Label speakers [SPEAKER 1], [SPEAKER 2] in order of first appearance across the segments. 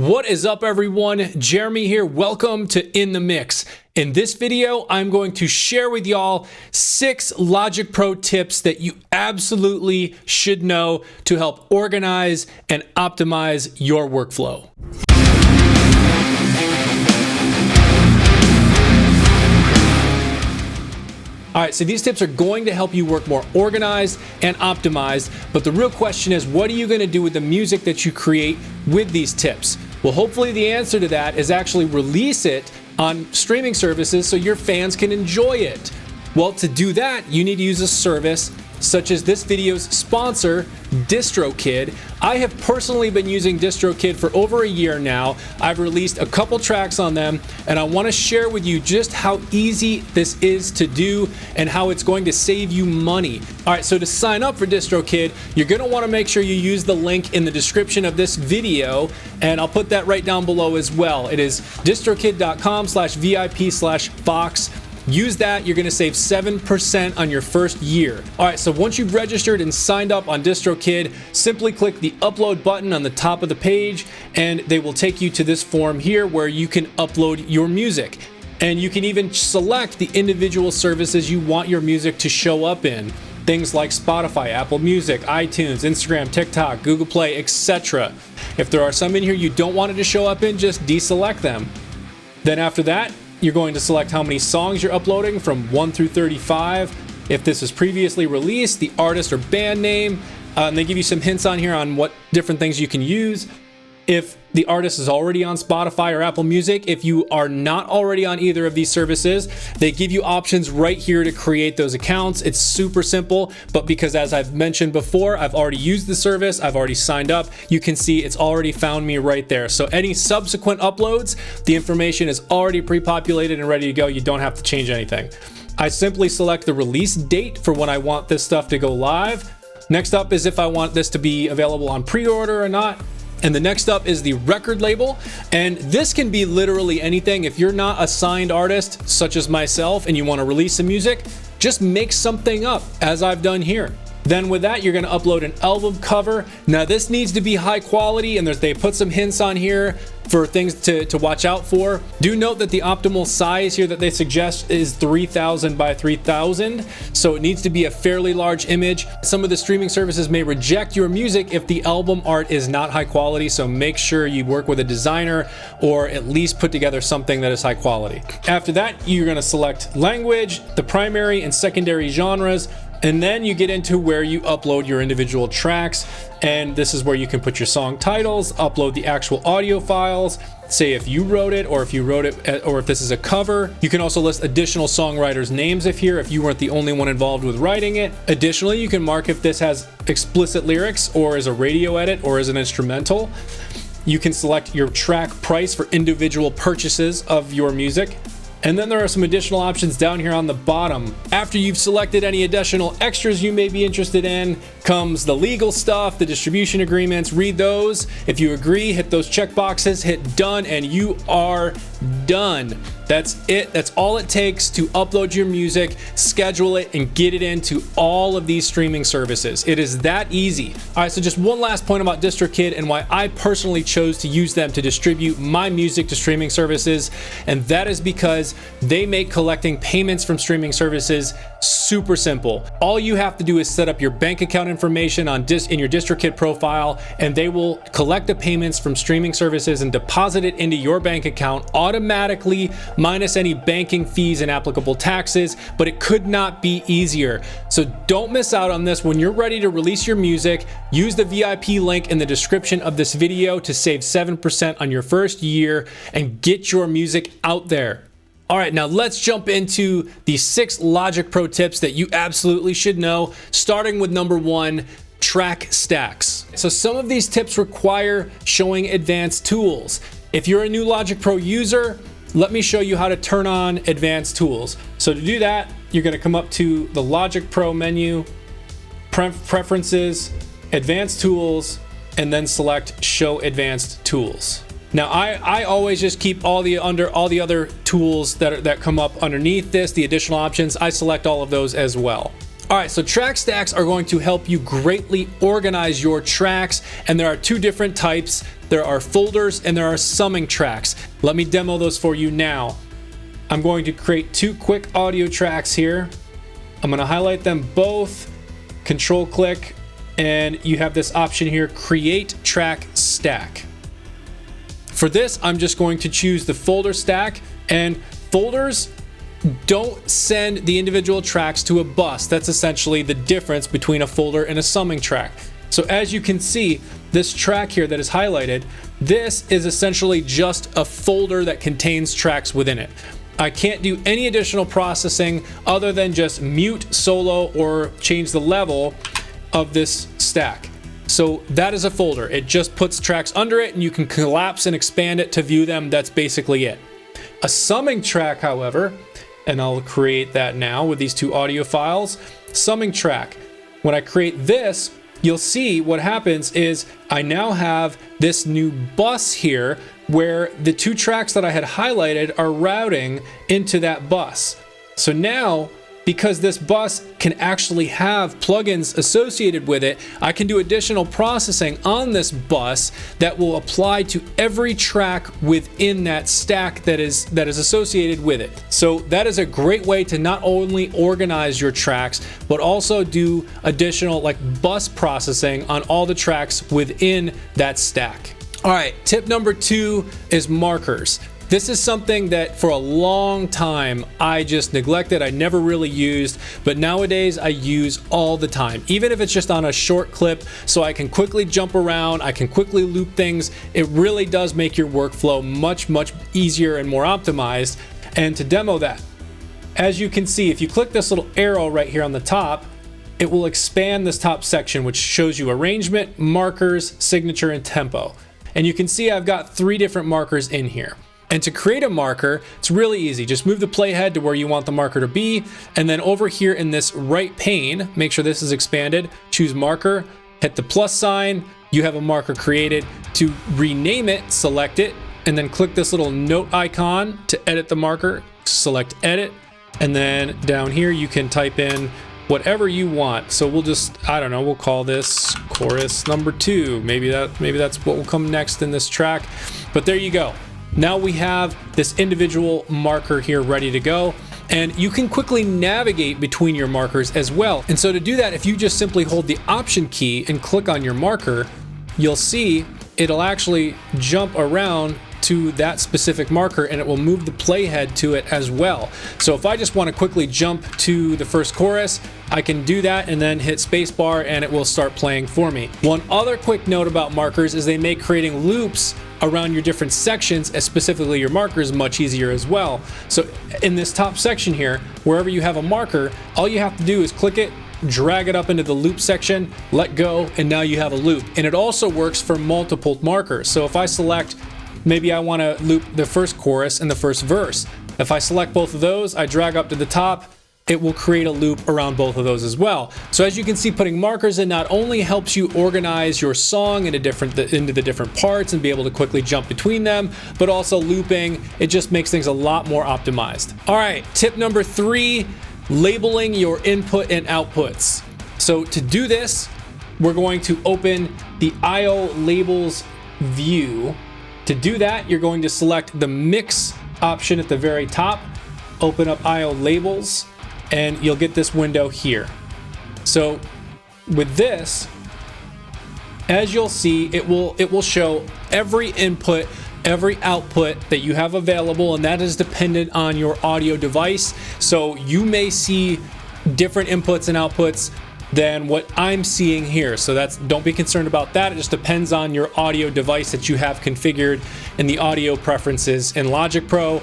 [SPEAKER 1] What is up, everyone? Jeremy here. Welcome to In the Mix. In this video, I'm going to share with y'all 6 Logic Pro tips that you absolutely should know to help organize and optimize your workflow. All right, so these tips are going to help you work more organized and optimized, but the real question is, what are you going to do with the music that you create with these tips? Well, hopefully the answer to that is actually release it on streaming services so your fans can enjoy it. Well, to do that, you need to use a service such as this video's sponsor, DistroKid. I have personally been using DistroKid for over a year now. I've released a couple tracks on them, and I want to share with you just how easy this is to do and how it's going to save you money. All right, so to sign up for DistroKid, you're going to want to make sure you use the link in the description of this video, and I'll put that right down below as well. It is distrokid.com/VIP/Fox. Use that, you're gonna save 7% on your first year. All right, so once you've registered and signed up on DistroKid, simply click the upload button on the top of the page, and they will take you to this form here where you can upload your music. And you can even select the individual services you want your music to show up in. Things like Spotify, Apple Music, iTunes, Instagram, TikTok, Google Play, etc. If there are some in here you don't want it to show up in, just deselect them. Then after that, you're going to select how many songs you're uploading from 1 through 35. If this is previously released, the artist or band name, and they give you some hints on here on what different things you can use. If the artist is already on Spotify or Apple Music, if you are not already on either of these services, they give you options right here to create those accounts. It's super simple, but because as I've mentioned before, I've already used the service, I've already signed up, you can see it's already found me right there. So any subsequent uploads, the information is already pre-populated and ready to go. You don't have to change anything. I simply select the release date for when I want this stuff to go live. Next up is if I want this to be available on pre-order or not. And the next up is the record label, and this can be literally anything. If you're not a signed artist, such as myself, and you want to release some music, just make something up, as I've done here. Then with that, you're going to upload an album cover. Now this needs to be high quality, and they put some hints on here for things to watch out for. Do note that the optimal size here that they suggest is 3000 by 3000, so it needs to be a fairly large image. Some of the streaming services may reject your music if the album art is not high quality, so make sure you work with a designer or at least put together something that is high quality. After that, you're going to select language, the primary and secondary genres, and then you get into where you upload your individual tracks, and this is where you can put your song titles, upload the actual audio files, say if you wrote it or if you wrote it or if this is a cover. You can also list additional songwriters' names if you weren't the only one involved with writing it. Additionally, you can mark if this has explicit lyrics or is a radio edit or is an instrumental. You can select your track price for individual purchases of your music. And then there are some additional options down here on the bottom. After you've selected any additional extras you may be interested in, comes the legal stuff, the distribution agreements. Read those. If you agree, hit those check boxes, hit done, and you are done. That's it. That's all it takes to upload your music, schedule it, and get it into all of these streaming services. It is that easy. All right, so just one last point about DistroKid and why I personally chose to use them to distribute my music to streaming services, and that is because they make collecting payments from streaming services super simple. All you have to do is set up your bank account information in your DistroKid profile, and they will collect the payments from streaming services and deposit it into your bank account automatically, minus any banking fees and applicable taxes, but it could not be easier. So don't miss out on this. When you're ready to release your music, use the VIP link in the description of this video to save 7% on your first year and get your music out there. All right, now let's jump into the 6 Logic Pro tips that you absolutely should know, starting with number 1, track stacks. So some of these tips require showing advanced tools. If you're a new Logic Pro user, let me show you how to turn on advanced tools. So to do that, you're going to come up to the Logic Pro menu, Preferences, Advanced Tools, and then select Show Advanced Tools. Now I always just keep all the other tools that come up underneath this, the additional options. I select all of those as well. All right, so track stacks are going to help you greatly organize your tracks, and there are two different types. There are folders and there are summing tracks. Let me demo those for you now. I'm going to create two quick audio tracks here. I'm going to highlight them both, control click, and you have this option here, create track stack. For this, I'm just going to choose the folder stack, and folders don't send the individual tracks to a bus. That's essentially the difference between a folder and a summing track. So as you can see, this track here that is highlighted, this is essentially just a folder that contains tracks within it. I can't do any additional processing other than just mute, solo, or change the level of this stack. So that is a folder. It just puts tracks under it and you can collapse and expand it to view them. That's basically it. A summing track, however, and I'll create that now with these two audio files. Summing track. When I create this, you'll see what happens is I now have this new bus here where the two tracks that I had highlighted are routing into that bus. So now, because this bus can actually have plugins associated with it, I can do additional processing on this bus that will apply to every track within that stack that is associated with it. So that is a great way to not only organize your tracks, but also do additional like bus processing on all the tracks within that stack. All right, tip number 2 is markers. This is something that for a long time I just neglected, I never really used, but nowadays I use all the time. Even if it's just on a short clip so I can quickly jump around, I can quickly loop things, it really does make your workflow much easier and more optimized. And to demo that, as you can see, if you click this little arrow right here on the top, it will expand this top section, which shows you arrangement, markers, signature, and tempo. And you can see I've got 3 different markers in here. And to create a marker, it's really easy. Just move the playhead to where you want the marker to be. And then over here in this right pane, make sure this is expanded, choose marker, hit the plus sign, you have a marker created. To rename it, select it, and then click this little note icon to edit the marker, select edit. And then down here, you can type in whatever you want. So we'll just, I don't know, we'll call this chorus number 2. Maybe that's what will come next in this track. But there you go. Now we have this individual marker here ready to go, and you can quickly navigate between your markers as well. And so to do that, if you just simply hold the Option key and click on your marker, you'll see it'll actually jump around to that specific marker and it will move the playhead to it as well. So if I just want to quickly jump to the first chorus, I can do that and then hit spacebar and it will start playing for me. One other quick note about markers is they make creating loops around your different sections, specifically your markers, much easier as well. So in this top section here, wherever you have a marker, all you have to do is click it, drag it up into the loop section, let go, and now you have a loop. And it also works for multiple markers. So if I select, maybe I want to loop the first chorus and the first verse. If I select both of those, I drag up to the top, it will create a loop around both of those as well. So as you can see, putting markers in not only helps you organize your song into the different parts and be able to quickly jump between them, but also looping, it just makes things a lot more optimized. All right, tip number 3, labeling your input and outputs. So to do this, we're going to open the IO labels view. To do that, you're going to select the mix option at the very top, open up IO labels, and you'll get this window here. So with this, as you'll see, it will show every input, every output that you have available, and that is dependent on your audio device. So you may see different inputs and outputs than what I'm seeing here. So don't be concerned about that. It just depends on your audio device that you have configured in the audio preferences in Logic Pro.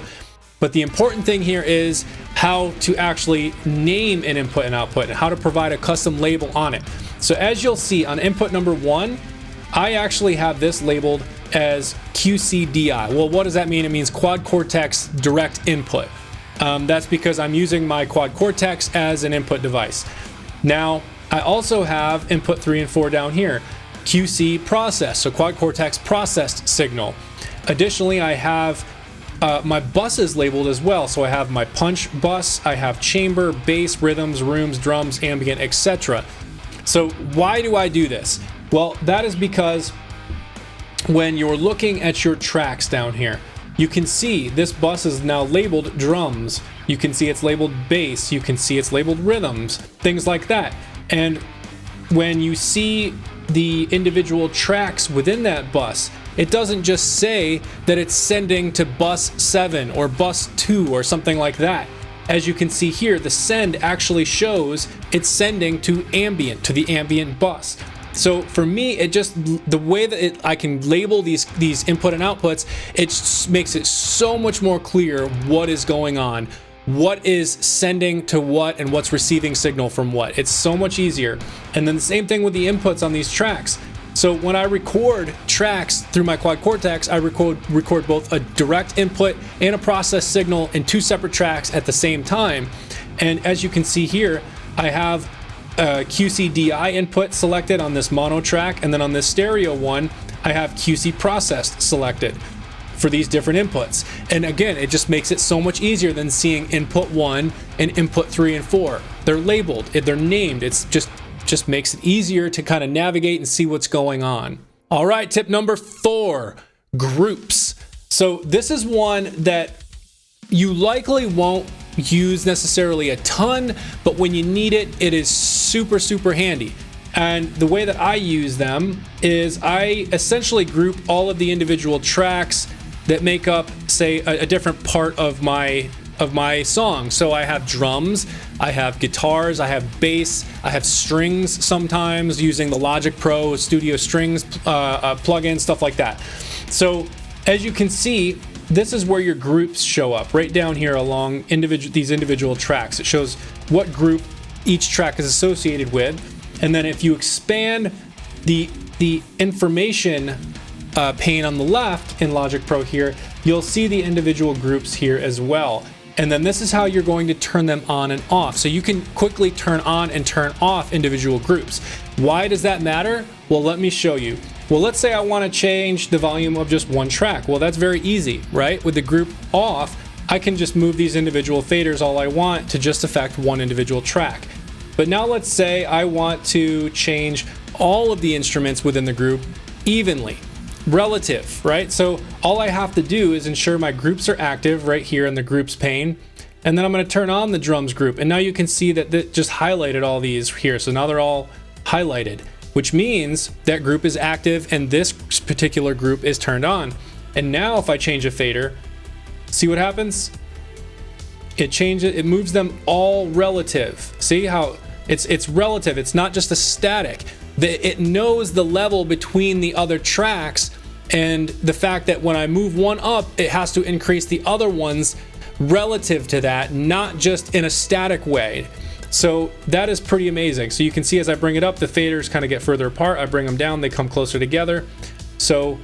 [SPEAKER 1] But the important thing here is how to actually name an input and output and how to provide a custom label on it. So as you'll see on input number 1, I actually have this labeled as QCDI. Well, what does that mean? It means Quad Cortex Direct Input. That's because I'm using my Quad Cortex as an input device. Now, I also have input 3 and 4 down here, QC Process, so Quad Cortex Processed Signal. Additionally, I have my buses labeled as well. So I have my punch bus, I have chamber, bass, rhythms, rooms, drums, ambient, etc. So why do I do this? Well, that is because when you're looking at your tracks down here, you can see this bus is now labeled drums. You can see it's labeled bass. You can see it's labeled rhythms, things like that. And when you see the individual tracks within that bus, it doesn't just say that it's sending to bus 7 or bus 2 or something like that. As you can see here, the send actually shows it's sending to ambient, to the ambient bus. So for me, it just, the way that I can label these input and outputs, it just makes it so much more clear what is going on, what is sending to what, and what's receiving signal from what. It's so much easier. And then the same thing with the inputs on these tracks. So when I record tracks through my quad cortex, I record both a direct input and a process signal in 2 separate tracks at the same time. And as you can see here, I have QC-DI input selected on this mono track, and then on this stereo one, I have QC processed selected for these different inputs. And again, it just makes it so much easier than seeing input 1 and input 3 and 4. They're labeled, they're named. It's just makes it easier to kind of navigate and see what's going on. All right, tip number 4, groups. So this is one that you likely won't use necessarily a ton, but when you need it, it is super, super handy. And the way that I use them is I essentially group all of the individual tracks that make up, say, a different part of my song. So I have drums, I have guitars, I have bass, I have strings sometimes using the Logic Pro Studio Strings plugin, stuff like that. So as you can see, this is where your groups show up, right down here along these individual tracks. It shows what group each track is associated with. And then if you expand the information pane on the left in Logic Pro here, you'll see the individual groups here as well. And then this is how you're going to turn them on and off. So you can quickly turn on and turn off individual groups. Why does that matter? Well, let me show you. Well, let's say I want to change the volume of just one track. Well, that's very easy, right? With the group off, I can just move these individual faders all I want to just affect one individual track. But now let's say I want to change all of the instruments within the group evenly, relative, right? So all I have to do is ensure my groups are active right here in the groups pane. And then I'm going to turn on the drums group. And now you can see that it just highlighted all these here. So now they're all highlighted, which means that group is active and this particular group is turned on. And now if I change a fader, see what happens? It moves them all relative. See how it's relative. It's not just a static. It knows the level between the other tracks, and the fact that when I move one up, it has to increase the other ones relative to that, not just in a static way. So that is pretty amazing. So you can see as I bring it up, the faders kind of get further apart. I bring them down, they come closer together. So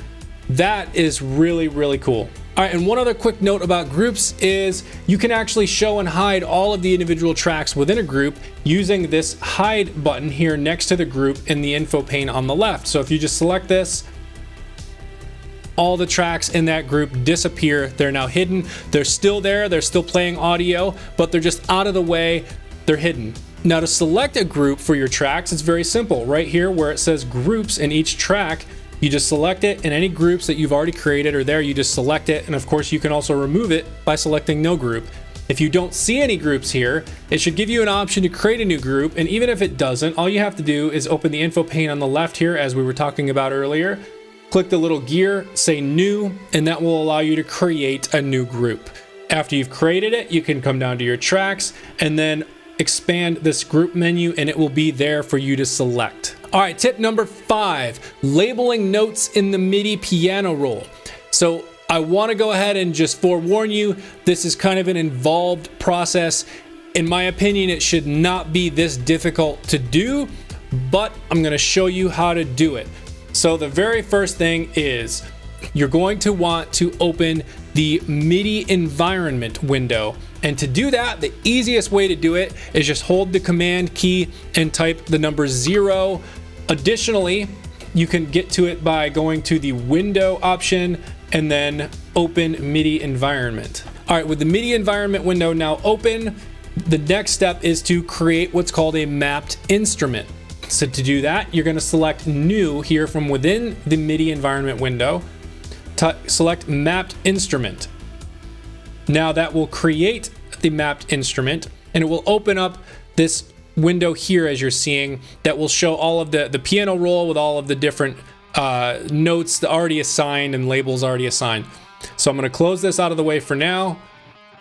[SPEAKER 1] that is really, really cool. All right, and one other quick note about groups is you can actually show and hide all of the individual tracks within a group using this hide button here next to the group in the info pane on the left. So if you just select this, all the tracks in that group disappear. They're now hidden. They're still there. They're still playing audio, but they're just out of the way. They're hidden. Now to select a group for your tracks, it's very simple. Right here where it says groups in each track, you just select it, and any groups that you've already created are there, you just select it, and of course you can also remove it by selecting no group. If you don't see any groups here, it should give you an option to create a new group, and even if it doesn't, all you have to do is open the info pane on the left here as we were talking about earlier, click the little gear, say new, and that will allow you to create a new group. After you've created it, you can come down to your tracks and then expand this group menu and it will be there for you to select. All right, tip number 5, labeling notes in the MIDI piano roll. So I want to go ahead and just forewarn you, this is kind of an involved process. In my opinion, it should not be this difficult to do, but I'm going to show you how to do it. So the very first thing is you're going to want to open the MIDI environment window. And to do that, the easiest way to do it is just hold the command key and type the number 0. Additionally, you can get to it by going to the window option and then open Midi environment. All right, with the Midi environment window now open, the next step is to create what's called a mapped instrument. So to do that, you're going to select new here from within the Midi environment window. Select mapped instrument. Now that will create the mapped instrument, and it will open up this window here as you're seeing that will show all of the piano roll with all of the different notes already assigned and labels already assigned. So I'm going to close this out of the way for now,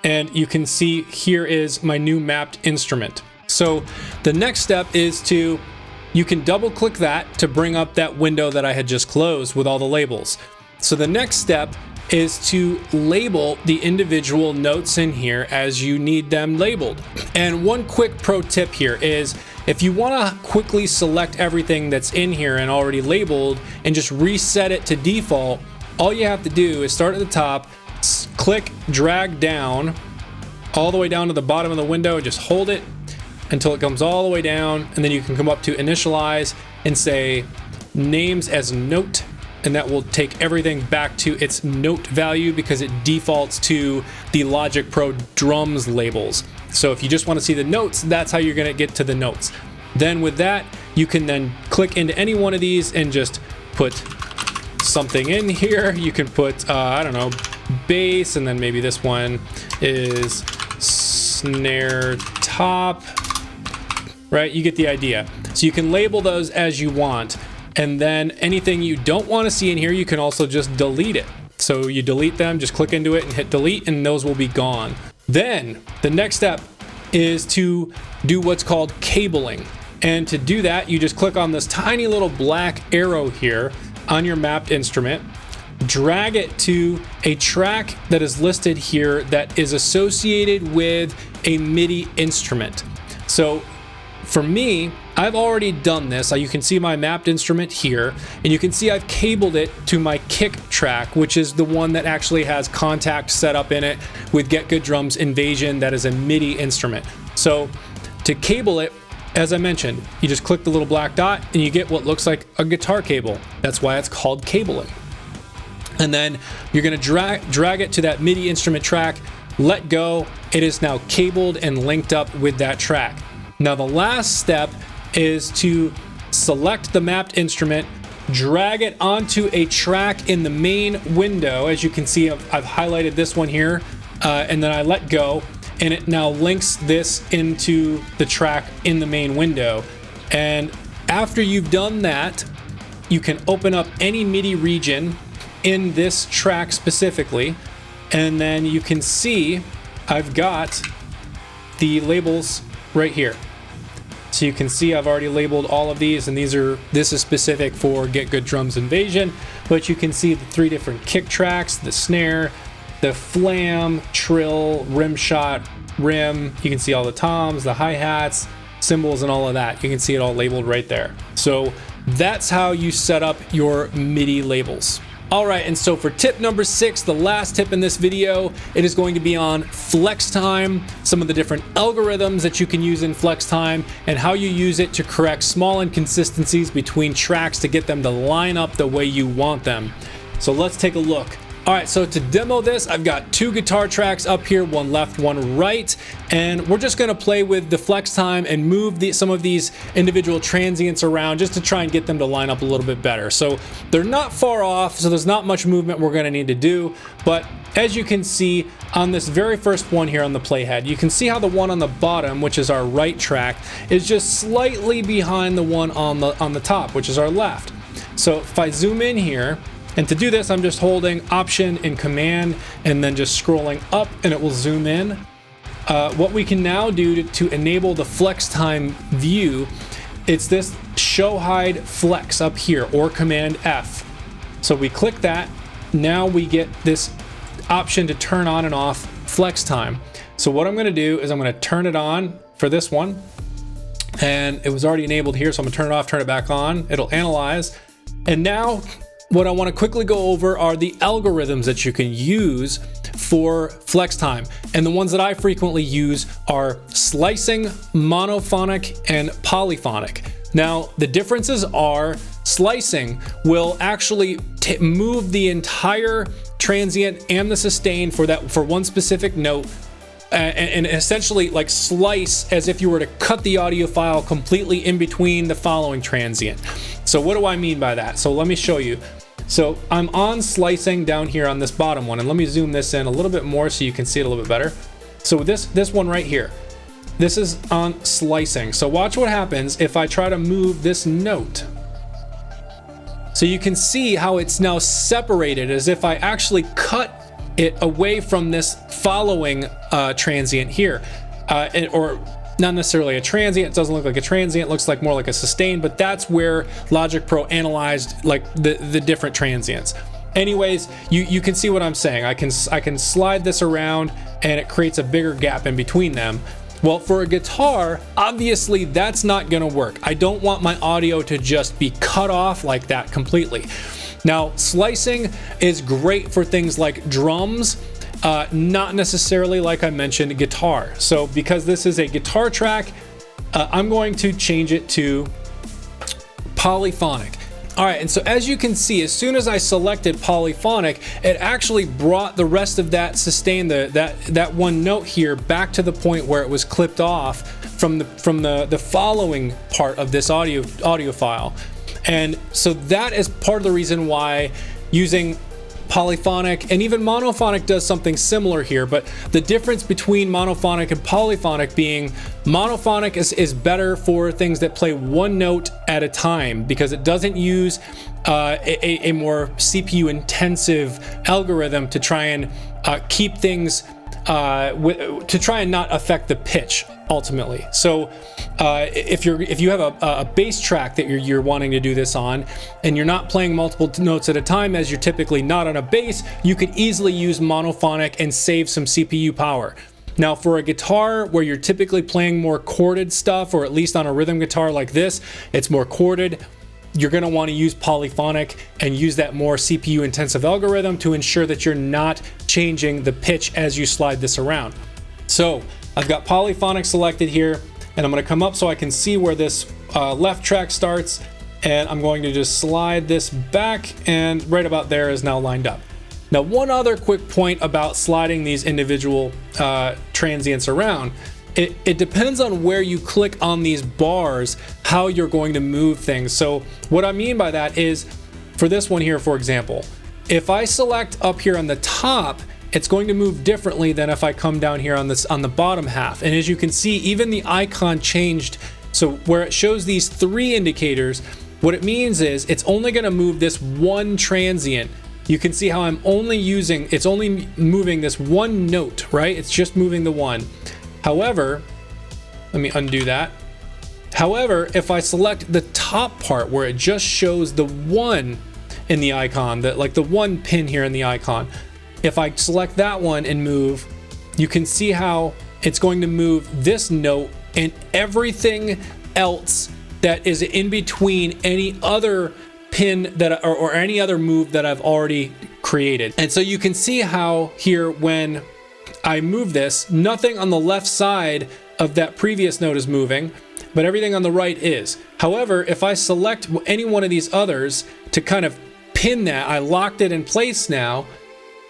[SPEAKER 1] and you can see here is my new mapped instrument. So the next step is you can double click that to bring up that window that I had just closed with all the labels. So the next step is to label the individual notes in here as you need them labeled. And one quick pro tip here is if you want to quickly select everything that's in here and already labeled and just reset it to default, all you have to do is start at the top, click drag down all the way down to the bottom of the window, just hold it until it comes all the way down, and then you can come up to initialize and say names as note, and that will take everything back to its note value because it defaults to the Logic Pro drums labels. So if you just want to see the notes, that's how you're going to get to the notes. Then with that, you can then click into any one of these and just put something in here. You can put, I don't know, bass, and then maybe this one is snare top, right? You get the idea. So you can label those as you want. And then anything you don't want to see in here, you can also just delete it. So you delete them, just click into it and hit delete, and those will be gone. Then the next step is to do what's called cabling. And to do that, you just click on this tiny little black arrow here on your mapped instrument, drag it to a track that is listed here that is associated with a Midi instrument. So for me, I've already done this. You can see my mapped instrument here, and you can see I've cabled it to my kick track, which is the one that actually has Contact set up in it with Get Good Drums Invasion. That is a Midi instrument. So to cable it, as I mentioned, you just click the little black dot and you get what looks like a guitar cable. That's why it's called cabling. And then you're going to drag it to that Midi instrument track, let go. It is now cabled and linked up with that track. Now the last step is to select the mapped instrument, drag it onto a track in the main window. As you can see, I've highlighted this one here, and then I let go, and it now links this into the track in the main window. And after you've done that, you can open up any Midi region in this track specifically, and then you can see I've got the labels right here. So you can see I've already labeled all of these, and this is specific for Get Good Drums Invasion, but you can see the 3 different kick tracks, the snare, the flam, trill, rim shot, rim. You can see all the toms, the hi-hats, cymbals, and all of that. You can see it all labeled right there. So that's how you set up your Midi labels. All right, and so for tip number 6, the last tip in this video, it is going to be on flex time, some of the different algorithms that you can use in flex time, and how you use it to correct small inconsistencies between tracks to get them to line up the way you want them. So let's take a look. All right, so to demo this, I've got 2 guitar tracks up here, one left, one right, and we're just gonna play with the flex time and move some of these individual transients around just to try and get them to line up a little bit better. So they're not far off, so there's not much movement we're gonna need to do, but as you can see on this very first one here on the playhead, you can see how the one on the bottom, which is our right track, is just slightly behind the one on the top, which is our left. So if I zoom in here, and to do this, I'm just holding Option and Command and then just scrolling up, and it will zoom in. What we can now do to enable the flex time view, it's this Show Hide Flex up here, or Command F. So we click that. Now we get this option to turn on and off flex time. So what I'm going to do is I'm going to turn it on for this one. And it was already enabled here, so I'm going to turn it off, turn it back on. It'll analyze. And now what I want to quickly go over are the algorithms that you can use for flex time. And the ones that I frequently use are slicing, monophonic, and polyphonic. Now, the differences are slicing will actually move the entire transient and the sustain for one specific note, and essentially like slice as if you were to cut the audio file completely in between the following transient. So what do I mean by that? So let me show you. So I'm on slicing down here on this bottom one, and let me zoom this in a little bit more so you can see it a little bit better. So this one right here, this is on slicing. So watch what happens if I try to move this note. So you can see how it's now separated as if I actually cut it away from this following transient here, or not necessarily a transient. It doesn't look like a transient, it looks like more like a sustain, but that's where Logic Pro analyzed like the different transients. Anyways, you can see what I'm saying. I can slide this around and it creates a bigger gap in between them. Well, for a guitar, obviously that's not gonna work. I don't want my audio to just be cut off like that completely. Now, slicing is great for things like drums, not necessarily, like I mentioned, guitar. So because this is a guitar track, I'm going to change it to polyphonic. All right, and so as you can see, as soon as I selected polyphonic, it actually brought the rest of that sustain, that one note here, back to the point where it was clipped off from the following part of this audio file. And so that is part of the reason why using polyphonic, and even monophonic does something similar here, but the difference between monophonic and polyphonic being monophonic is better for things that play one note at a time, because it doesn't use a more CPU intensive algorithm to try and keep things to try and not affect the pitch ultimately. So if you have a bass track that you're wanting to do this on, and you're not playing multiple notes at a time, as you're typically not on a bass, you could easily use monophonic and save some CPU power. Now, for a guitar where you're typically playing more chorded stuff, or at least on a rhythm guitar like this, it's more chorded, you're going to want to use polyphonic and use that more CPU intensive algorithm to ensure that you're not changing the pitch as you slide this around. So I've got polyphonic selected here, and I'm going to come up so I can see where this left track starts, and I'm going to just slide this back, and right about there is now lined up. Now, one other quick point about sliding these individual transients around. It depends on where you click on these bars, how you're going to move things. So what I mean by that is, for this one here, for example, if I select up here on the top, it's going to move differently than if I come down here on the bottom half. And as you can see, even the icon changed. So where it shows these three indicators, what it means is it's only going to move this one transient. You can see how I'm only it's only moving this one note, right? It's just moving the one. However, let me undo that. However, if I select the top part where it just shows the one in the icon, like the one pin here in the icon, if I select that one and move, you can see how it's going to move this note and everything else that is in between any other pin that or any other move that I've already created. And so you can see how here when I move this, nothing on the left side of that previous note is moving, but everything on the right is. However, if I select any one of these others to kind of pin that, I locked it in place now,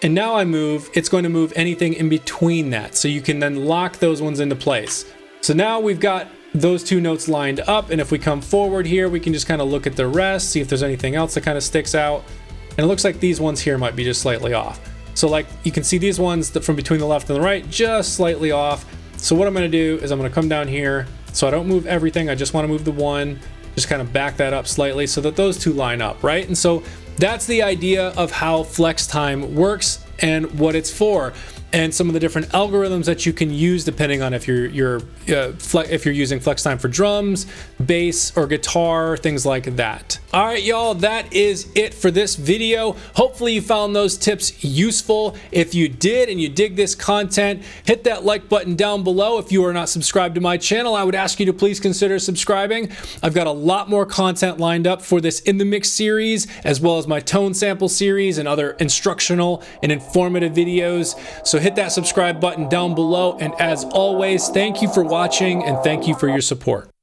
[SPEAKER 1] and now I move, it's going to move anything in between that. So you can then lock those ones into place. So now we've got those two notes lined up, and if we come forward here, we can just kind of look at the rest, see if there's anything else that kind of sticks out. And it looks like these ones here might be just slightly off. So like you can see these ones from between the left and the right, just slightly off. So what I'm going to do is I'm going to come down here. So I don't move everything. I just want to move the one, just kind of back that up slightly so that those two line up, right? And so that's the idea of how flex time works and what it's for, and some of the different algorithms that you can use depending on if you're using flex time for drums, bass, or guitar, things like that. All right, y'all, that is it for this video. Hopefully you found those tips useful. If you did and you dig this content, hit that like button down below. If you are not subscribed to my channel, I would ask you to please consider subscribing. I've got a lot more content lined up for this In the Mix series, as well as my tone sample series and other instructional and informative videos. So hit that subscribe button down below, and as always, thank you for watching and thank you for your support.